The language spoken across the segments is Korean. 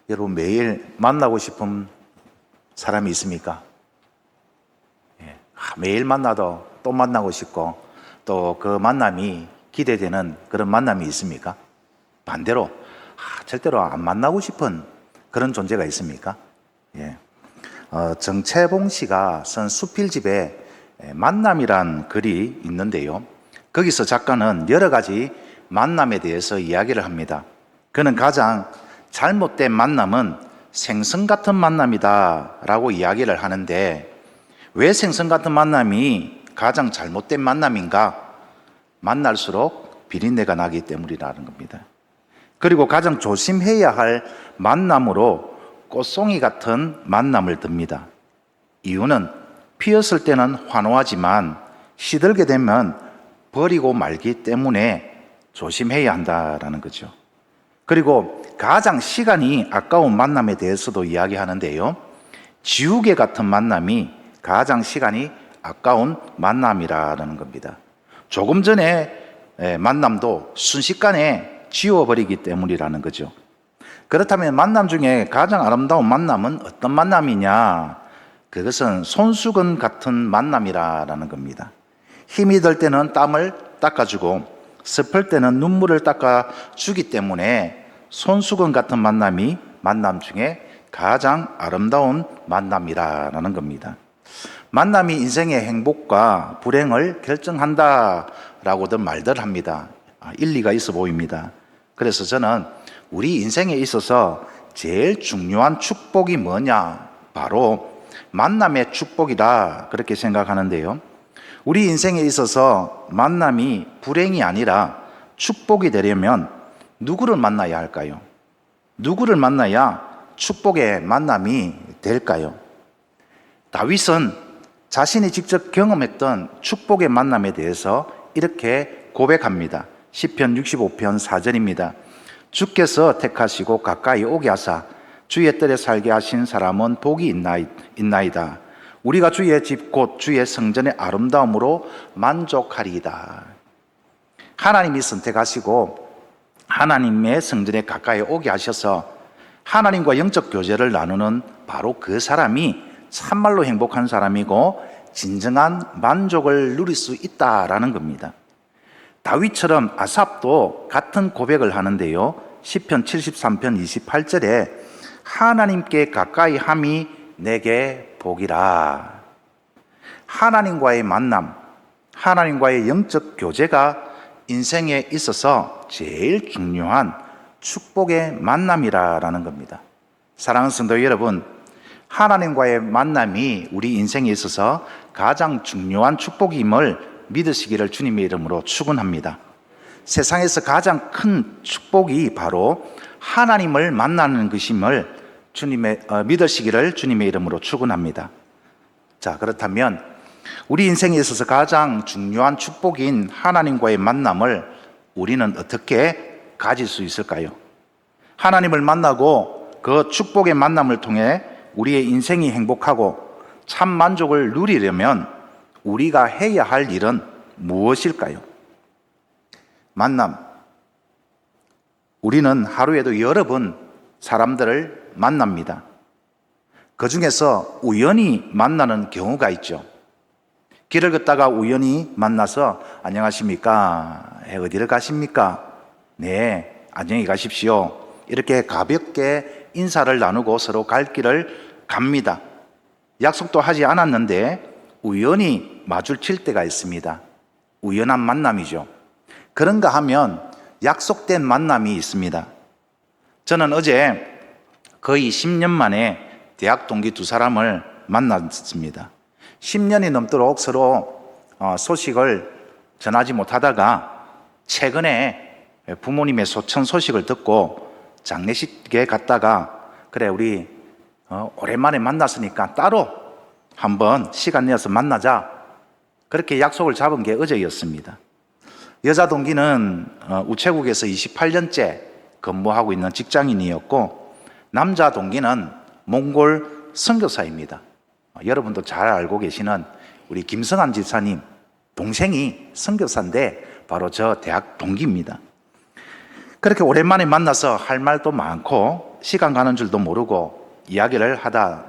여러분 매일 만나고 싶은 사람이 있습니까? 매일 만나도 또 만나고 싶고 또 그 만남이 기대되는 그런 만남이 있습니까? 반대로 절대로 안 만나고 싶은 그런 존재가 있습니까? 정채봉 씨가 쓴 수필집에 만남이란 글이 있는데요. 거기서 작가는 여러 가지 만남에 대해서 이야기를 합니다. 그는 가장 잘못된 만남은 생선 같은 만남이다 라고 이야기를 하는데, 왜 생선 같은 만남이 가장 잘못된 만남인가? 만날수록 비린내가 나기 때문이라는 겁니다. 그리고 가장 조심해야 할 만남으로 꽃송이 같은 만남을 듭니다. 이유는 피었을 때는 환호하지만 시들게 되면 버리고 말기 때문에 조심해야 한다라는 거죠. 그리고 가장 시간이 아까운 만남에 대해서도 이야기하는데요. 지우개 같은 만남이 가장 시간이 아까운 만남이라는 겁니다. 조금 전에 만남도 순식간에 지워버리기 때문이라는 거죠. 그렇다면 만남 중에 가장 아름다운 만남은 어떤 만남이냐? 그것은 손수건 같은 만남이라는 겁니다. 힘이 들 때는 땀을 닦아주고 슬플 때는 눈물을 닦아주기 때문에 손수건 같은 만남이 만남 중에 가장 아름다운 만남이라는 겁니다. 만남이 인생의 행복과 불행을 결정한다라고들 말들 합니다. 일리가 있어 보입니다. 그래서 저는 우리 인생에 있어서 제일 중요한 축복이 뭐냐? 바로 만남의 축복이다, 그렇게 생각하는데요. 우리 인생에 있어서 만남이 불행이 아니라 축복이 되려면 누구를 만나야 할까요? 누구를 만나야 축복의 만남이 될까요? 다윗은 자신이 직접 경험했던 축복의 만남에 대해서 이렇게 고백합니다. 시편 65편 4절입니다. 주께서 택하시고 가까이 오게 하사 주의 뜰에 살게 하신 사람은 복이 있나이다. 우리가 주의 집 곧 주의 성전의 아름다움으로 만족하리이다. 하나님이 선택하시고 하나님의 성전에 가까이 오게 하셔서 하나님과 영적 교제를 나누는 바로 그 사람이 참말로 행복한 사람이고 진정한 만족을 누릴 수 있다라는 겁니다. 다윗처럼 아삽도 같은 고백을 하는데요. 시편 73편 28절에 하나님께 가까이 함이 내게 복이라. 하나님과의 만남, 하나님과의 영적 교제가 인생에 있어서 제일 중요한 축복의 만남이라는 겁니다. 사랑하는 성도 여러분, 하나님과의 만남이 우리 인생에 있어서 가장 중요한 축복임을 믿으시기를 주님의 이름으로 축원합니다. 세상에서 가장 큰 축복이 바로 하나님을 만나는 것임을 믿으시기를 주님의 이름으로 축원합니다. 자, 그렇다면 우리 인생에 있어서 가장 중요한 축복인 하나님과의 만남을 우리는 어떻게 가질 수 있을까요? 하나님을 만나고 그 축복의 만남을 통해 우리의 인생이 행복하고 참 만족을 누리려면 우리가 해야 할 일은 무엇일까요? 만남. 우리는 하루에도 여러 번 사람들을 만납니다. 그 중에서 우연히 만나는 경우가 있죠. 길을 걷다가 우연히 만나서 안녕하십니까? 어디를 가십니까? 네, 안녕히 가십시오. 이렇게 가볍게 인사를 나누고 서로 갈 길을 갑니다. 약속도 하지 않았는데 우연히 마주칠 때가 있습니다. 우연한 만남이죠. 그런가 하면 약속된 만남이 있습니다. 저는 어제 거의 10년 만에 대학 동기 두 사람을 만났습니다. 10년이 넘도록 서로 소식을 전하지 못하다가 최근에 부모님의 소천 소식을 듣고 장례식에 갔다가 그래 우리 오랜만에 만났으니까 따로 한번 시간 내서 만나자, 그렇게 약속을 잡은 게 어제였습니다. 여자 동기는 우체국에서 28년째 근무하고 있는 직장인이었고 남자 동기는 몽골 선교사입니다. 여러분도 잘 알고 계시는 우리 김성환 집사님 동생이 선교사인데 바로 저 대학 동기입니다. 그렇게 오랜만에 만나서 할 말도 많고 시간 가는 줄도 모르고 이야기를 하다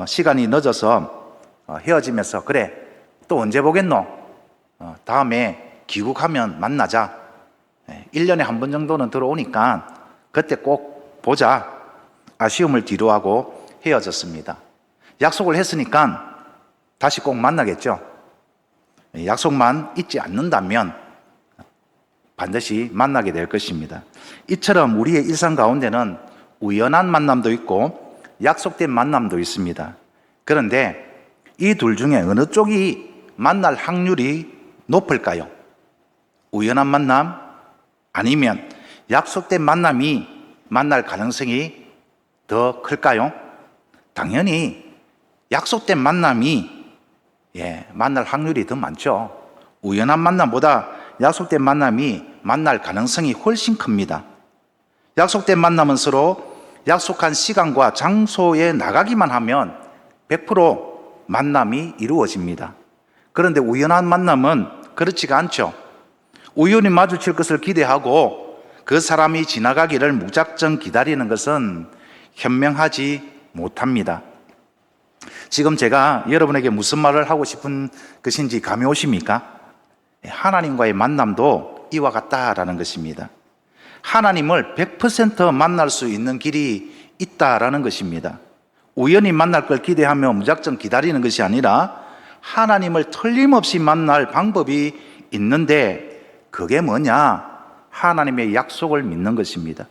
시간이 늦어서 헤어지면서 그래 또 언제 보겠노? 다음에 귀국하면 만나자. 1년에 한 번 정도는 들어오니까 그때 꼭 보자. 아쉬움을 뒤로하고 헤어졌습니다. 약속을 했으니까 다시 꼭 만나겠죠. 약속만 잊지 않는다면 반드시 만나게 될 것입니다. 이처럼 우리의 일상 가운데는 우연한 만남도 있고 약속된 만남도 있습니다. 그런데 이 둘 중에 어느 쪽이 만날 확률이 높을까요? 우연한 만남 아니면 약속된 만남이 만날 가능성이 더 클까요? 당연히 약속된 만남이 만날 확률이 더 많죠. 우연한 만남보다 약속된 만남이 만날 가능성이 훨씬 큽니다. 약속된 만남은 서로 약속한 시간과 장소에 나가기만 하면 100% 만남이 이루어집니다. 그런데 우연한 만남은 그렇지가 않죠. 우연히 마주칠 것을 기대하고 그 사람이 지나가기를 무작정 기다리는 것은 현명하지 못합니다. 지금 제가 여러분에게 무슨 말을 하고 싶은 것인지 감이 오십니까? 하나님과의 만남도 이와 같다라는 것입니다. 하나님을 100% 만날 수 있는 길이 있다라는 것입니다. 우연히 만날 걸 기대하며 무작정 기다리는 것이 아니라 하나님을 틀림없이 만날 방법이 있는데 그게 뭐냐? 하나님의 약속을 믿는 것입니다.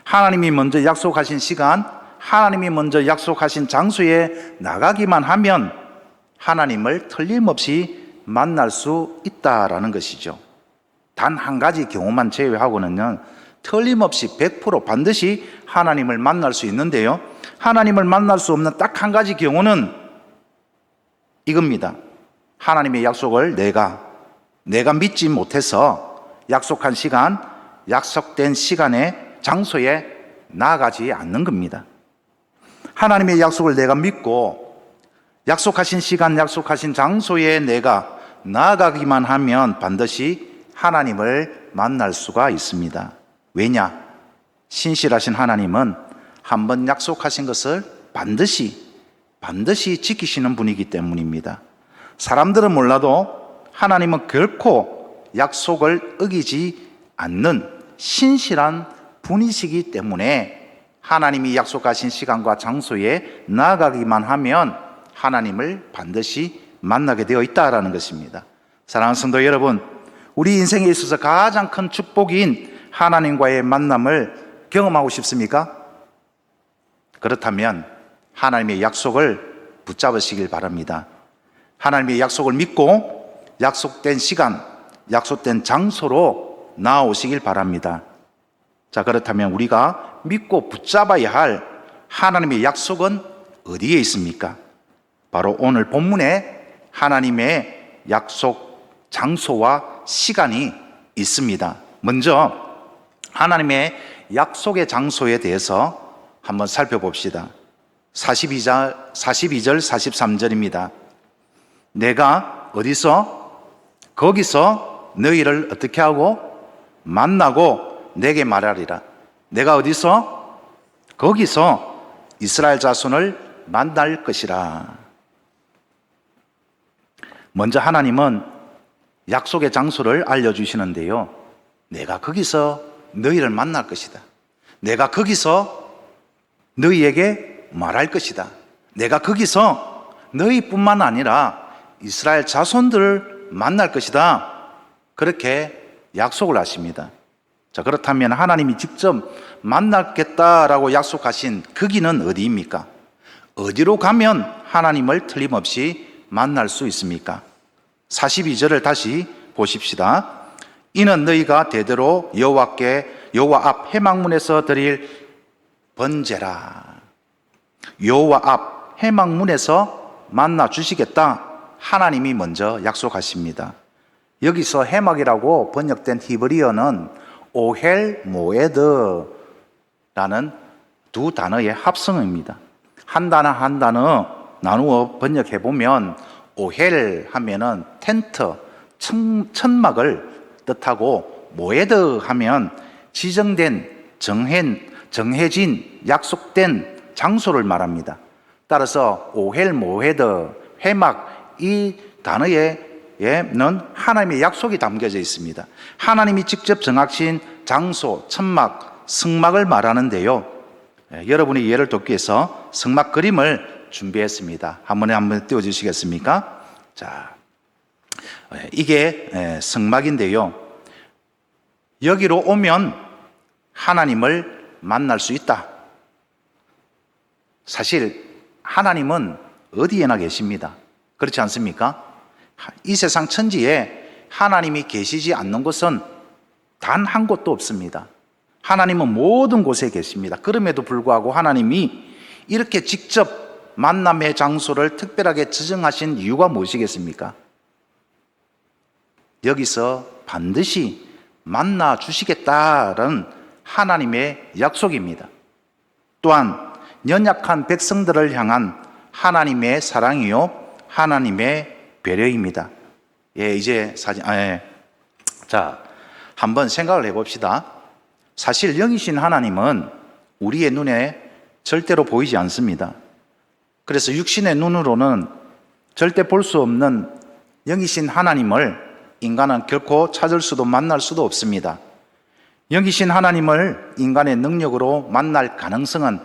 하나님이 먼저 약속하신 시간, 하나님이 먼저 약속하신 장소에 나가기만 하면 하나님을 틀림없이 만날 수 있다라는 것이죠. 단 한 가지 경우만 제외하고는요, 틀림없이 100% 반드시 하나님을 만날 수 있는데요, 하나님을 만날 수 없는 딱 한 가지 경우는 이겁니다. 하나님의 약속을 내가 믿지 못해서 약속한 시간, 약속된 시간에, 장소에 나아가지 않는 겁니다. 하나님의 약속을 내가 믿고 약속하신 시간, 약속하신 장소에 내가 나아가기만 하면 반드시 하나님을 만날 수가 있습니다. 왜냐? 신실하신 하나님은 한번 약속하신 것을 반드시 지키시는 분이기 때문입니다. 사람들은 몰라도 하나님은 결코 약속을 어기지 않는 신실한 분이시기 때문에 하나님이 약속하신 시간과 장소에 나아가기만 하면 하나님을 반드시 만나게 되어 있다라는 것입니다. 사랑하는 성도 여러분, 우리 인생에 있어서 가장 큰 축복인 하나님과의 만남을 경험하고 싶습니까? 그렇다면 하나님의 약속을 붙잡으시길 바랍니다. 하나님의 약속을 믿고 약속된 시간, 약속된 장소로 나아오시길 바랍니다. 자, 그렇다면 우리가 믿고 붙잡아야 할 하나님의 약속은 어디에 있습니까? 바로 오늘 본문에 하나님의 약속 장소와 시간이 있습니다. 먼저 하나님의 약속의 장소에 대해서 한번 살펴봅시다. 42절, 43절입니다. 내가 어디서? 거기서 너희를 어떻게 하고? 만나고 내게 말하리라. 내가 어디서? 거기서 이스라엘 자손을 만날 것이라. 먼저 하나님은 약속의 장소를 알려주시는데요, 내가 거기서 너희를 만날 것이다. 내가 거기서 너희에게 말할 것이다. 내가 거기서 너희뿐만 아니라 이스라엘 자손들을 만날 것이다. 그렇게 약속을 하십니다. 자, 그렇다면 하나님이 직접 만나겠다라고 약속하신 그 길은 어디입니까? 어디로 가면 하나님을 틀림없이 만날 수 있습니까? 42절을 다시 보십시다. 이는 너희가 대대로 여호와 앞 회막문에서 드릴 번제라. 여호와 앞 회막문에서 만나 주시겠다. 하나님이 먼저 약속하십니다. 여기서 해막이라고 번역된 히브리어는 오헬 모에드라는 두 단어의 합성어입니다. 한 단어 한 단어 나누어 번역해 보면 오헬 하면은 텐트, 천막을 뜻하고 모에드 하면 지정된 정해진 약속된 장소를 말합니다. 따라서 오헬 모헤드 회막 이 단어에는 하나님의 약속이 담겨져 있습니다. 하나님이 직접 정하신 장소, 천막, 성막을 말하는데요. 여러분의 이해를 돕기 위해서 성막 그림을 준비했습니다. 한번 띄워주시겠습니까? 자, 이게 성막인데요. 여기로 오면 하나님을 만날 수 있다. 사실 하나님은 어디에나 계십니다. 그렇지 않습니까? 이 세상 천지에 하나님이 계시지 않는 곳은 단 한 곳도 없습니다. 하나님은 모든 곳에 계십니다. 그럼에도 불구하고 하나님이 이렇게 직접 만남의 장소를 특별하게 지정하신 이유가 무엇이겠습니까? 여기서 반드시 만나 주시겠다는 하나님의 약속입니다. 또한 연약한 백성들을 향한 하나님의 사랑이요 하나님의 배려입니다. 이제 자, 한번 생각을 해봅시다. 사실 영이신 하나님은 우리의 눈에 절대로 보이지 않습니다. 그래서 육신의 눈으로는 절대 볼 수 없는 영이신 하나님을 인간은 결코 찾을 수도 만날 수도 없습니다. 영이신 하나님을 인간의 능력으로 만날 가능성은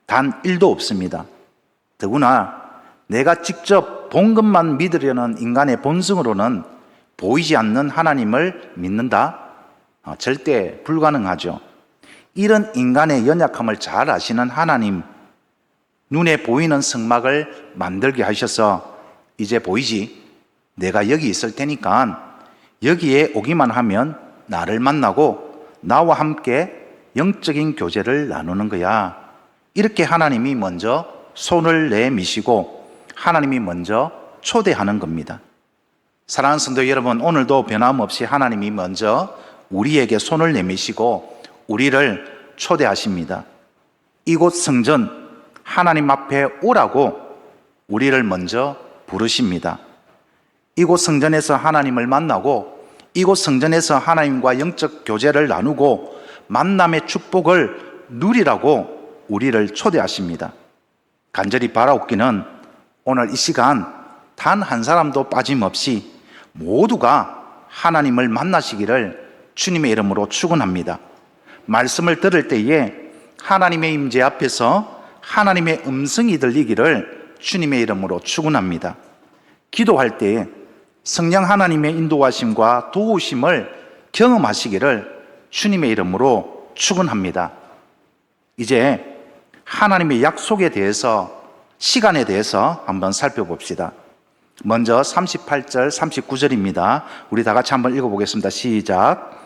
단 1도 없습니다. 더구나 내가 직접 본 것만 믿으려는 인간의 본성으로는 보이지 않는 하나님을 믿는다? 절대 불가능하죠. 이런 인간의 연약함을 잘 아시는 하나님, 눈에 보이는 성막을 만들게 하셔서 이제 보이지? 내가 여기 있을 테니까 여기에 오기만 하면 나를 만나고 나와 함께 영적인 교제를 나누는 거야. 이렇게 하나님이 먼저 손을 내미시고 하나님이 먼저 초대하는 겁니다. 사랑하는 성도 여러분, 오늘도 변함없이 하나님이 먼저 우리에게 손을 내미시고 우리를 초대하십니다. 이곳 성전 하나님 앞에 오라고 우리를 먼저 부르십니다. 이곳 성전에서 하나님을 만나고 이곳 성전에서 하나님과 영적 교제를 나누고 만남의 축복을 누리라고 우리를 초대하십니다. 간절히 바라옵기는 오늘 이 시간 단 한 사람도 빠짐없이 모두가 하나님을 만나시기를 주님의 이름으로 축원합니다. 말씀을 들을 때에 하나님의 임재 앞에서 하나님의 음성이 들리기를 주님의 이름으로 축원합니다. 기도할 때에 성령 하나님의 인도하심과 도우심을 경험하시기를 주님의 이름으로 축원합니다. 이제 하나님의 약속에 대해서, 시간에 대해서 한번 살펴봅시다. 먼저 38절, 39절입니다. 우리 다 같이 한번 읽어보겠습니다. 시작.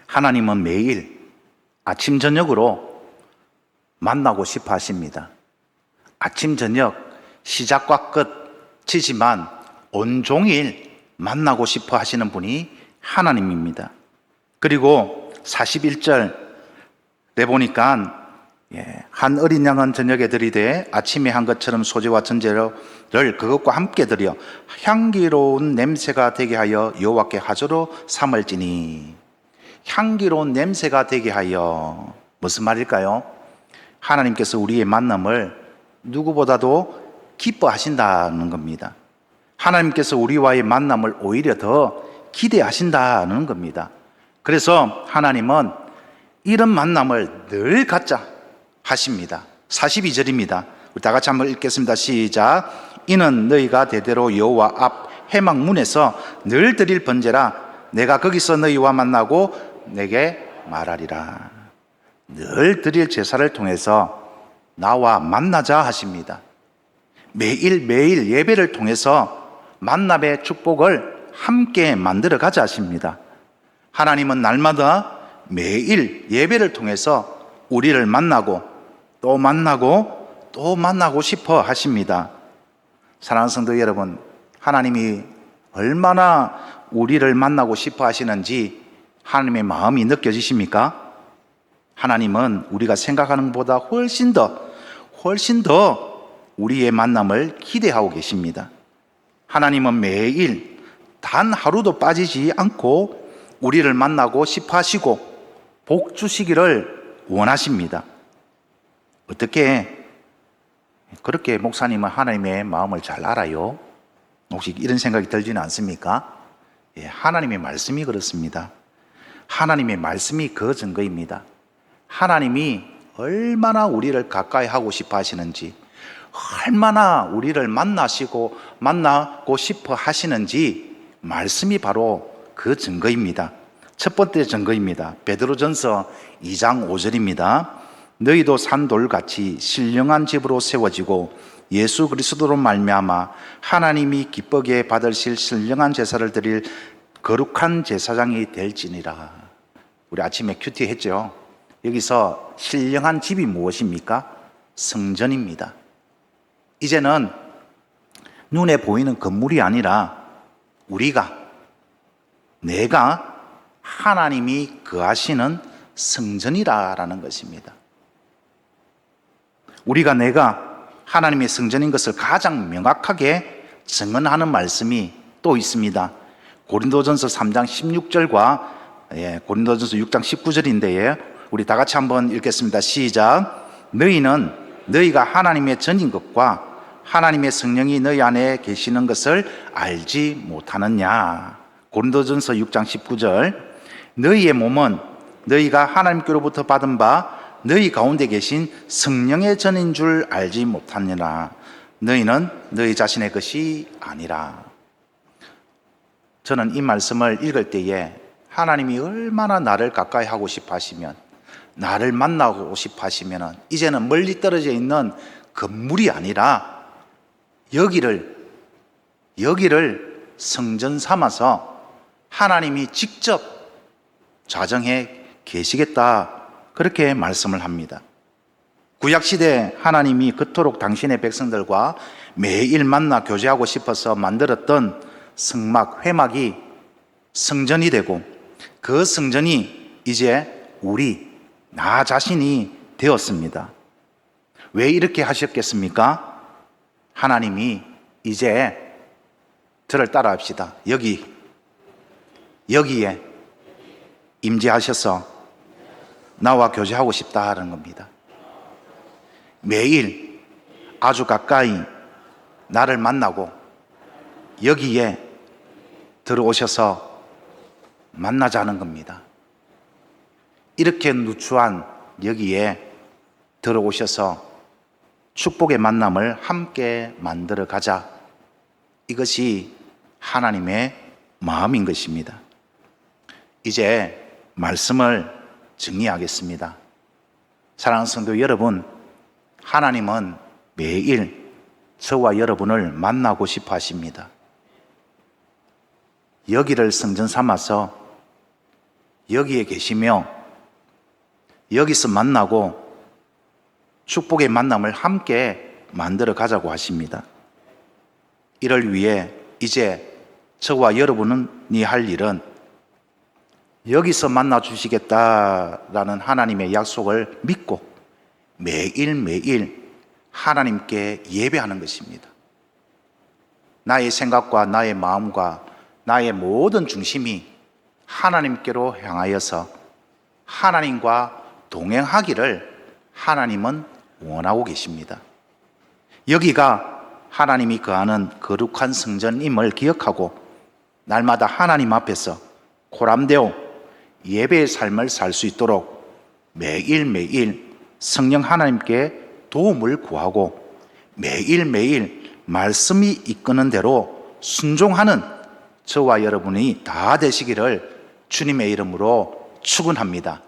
하나님은 매일 아침 저녁으로 만나고 싶어 하십니다. 아침 저녁 시작과 끝이지만 온종일 만나고 싶어 하시는 분이 하나님입니다. 그리고 41절에 보니까 한 어린 양은 저녁에 드리되 아침에 한 것처럼 소재와 전제를 그것과 함께 드려 향기로운 냄새가 되게 하여 여호와께 화제로 삼을지니. 향기로운 냄새가 되게 하여, 무슨 말일까요? 하나님께서 우리의 만남을 누구보다도 기뻐하신다는 겁니다. 하나님께서 우리와의 만남을 오히려 더 기대하신다는 겁니다. 그래서 하나님은 이런 만남을 늘 갖자 하십니다. 42절입니다. 우리 다 같이 한번 읽겠습니다. 시작. 이는 너희가 대대로 여호와 앞 회막문에서 늘 드릴 번제라. 내가 거기서 너희와 만나고 내게 말하리라. 늘 드릴 제사를 통해서 나와 만나자 하십니다. 매일매일 예배를 통해서 만남의 축복을 함께 만들어 가자 하십니다. 하나님은 날마다 매일 예배를 통해서 우리를 만나고 또 만나고 또 만나고 싶어 하십니다. 사랑하는 성도 여러분, 하나님이 얼마나 우리를 만나고 싶어 하시는지 하나님의 마음이 느껴지십니까? 하나님은 우리가 생각하는 것보다 훨씬 더 우리의 만남을 기대하고 계십니다. 하나님은 매일 단 하루도 빠지지 않고 우리를 만나고 싶어 하시고 복 주시기를 원하십니다. 어떻게 그렇게 목사님은 하나님의 마음을 잘 알아요? 혹시 이런 생각이 들지는 않습니까? 예, 하나님의 말씀이 그렇습니다. 하나님의 말씀이 그 증거입니다. 하나님이 얼마나 우리를 가까이 하고 싶어 하시는지, 얼마나 우리를 만나고 싶어 하시는지 말씀이 바로 그 증거입니다. 첫 번째 증거입니다. 베드로전서 2장 5절입니다. 너희도 산돌같이 신령한 집으로 세워지고 예수 그리스도로 말미암아 하나님이 기쁘게 받으실 신령한 제사를 드릴 거룩한 제사장이 될지니라. 우리 아침에 큐티 했죠. 여기서 신령한 집이 무엇입니까? 성전입니다. 이제는 눈에 보이는 건물이 아니라 내가 하나님이 거하시는 성전이라는 것입니다. 내가 하나님의 성전인 것을 가장 명확하게 증언하는 말씀이 또 있습니다. 고린도전서 3장 16절과 고린도전서 6장 19절인데요. 우리 다 같이 한번 읽겠습니다. 시작. 너희는 너희가 하나님의 전인 것과 하나님의 성령이 너희 안에 계시는 것을 알지 못하느냐. 고린도전서 6장 19절. 너희의 몸은 너희가 하나님께로부터 받은 바 너희 가운데 계신 성령의 전인 줄 알지 못하느냐. 너희는 너희 자신의 것이 아니라. 저는 이 말씀을 읽을 때에 하나님이 얼마나 나를 가까이 하고 싶어 하시면, 나를 만나고 싶어 하시면 이제는 멀리 떨어져 있는 건물이 아니라 여기를 성전 삼아서 하나님이 직접 자정해 계시겠다, 그렇게 말씀을 합니다. 구약시대 하나님이 그토록 당신의 백성들과 매일 만나 교제하고 싶어서 만들었던 성막, 회막이 성전이 되고 그 성전이 이제 나 자신이 되었습니다. 왜 이렇게 하셨겠습니까? 하나님이 이제 저를 따라 합시다. 여기에 임재하셔서 나와 교제하고 싶다는 겁니다. 매일 아주 가까이 나를 만나고 여기에 들어오셔서 만나자는 겁니다. 이렇게 누추한 여기에 들어오셔서 축복의 만남을 함께 만들어 가자. 이것이 하나님의 마음인 것입니다. 이제 말씀을 정리하겠습니다. 사랑하는 성도 여러분, 하나님은 매일 저와 여러분을 만나고 싶어 하십니다. 여기를 성전 삼아서 여기에 계시며 여기서 만나고 축복의 만남을 함께 만들어 가자고 하십니다. 이를 위해 이제 저와 여러분이 할 일은 여기서 만나 주시겠다라는 하나님의 약속을 믿고 매일매일 하나님께 예배하는 것입니다. 나의 생각과 나의 마음과 나의 모든 중심이 하나님께로 향하여서 하나님과 동행하기를 하나님은 원하고 계십니다. 여기가 하나님이 거하는 거룩한 성전임을 기억하고 날마다 하나님 앞에서 코람데오 예배의 삶을 살 수 있도록 매일매일 성령 하나님께 도움을 구하고 매일매일 말씀이 이끄는 대로 순종하는 저와 여러분이 다 되시기를 주님의 이름으로 축원합니다.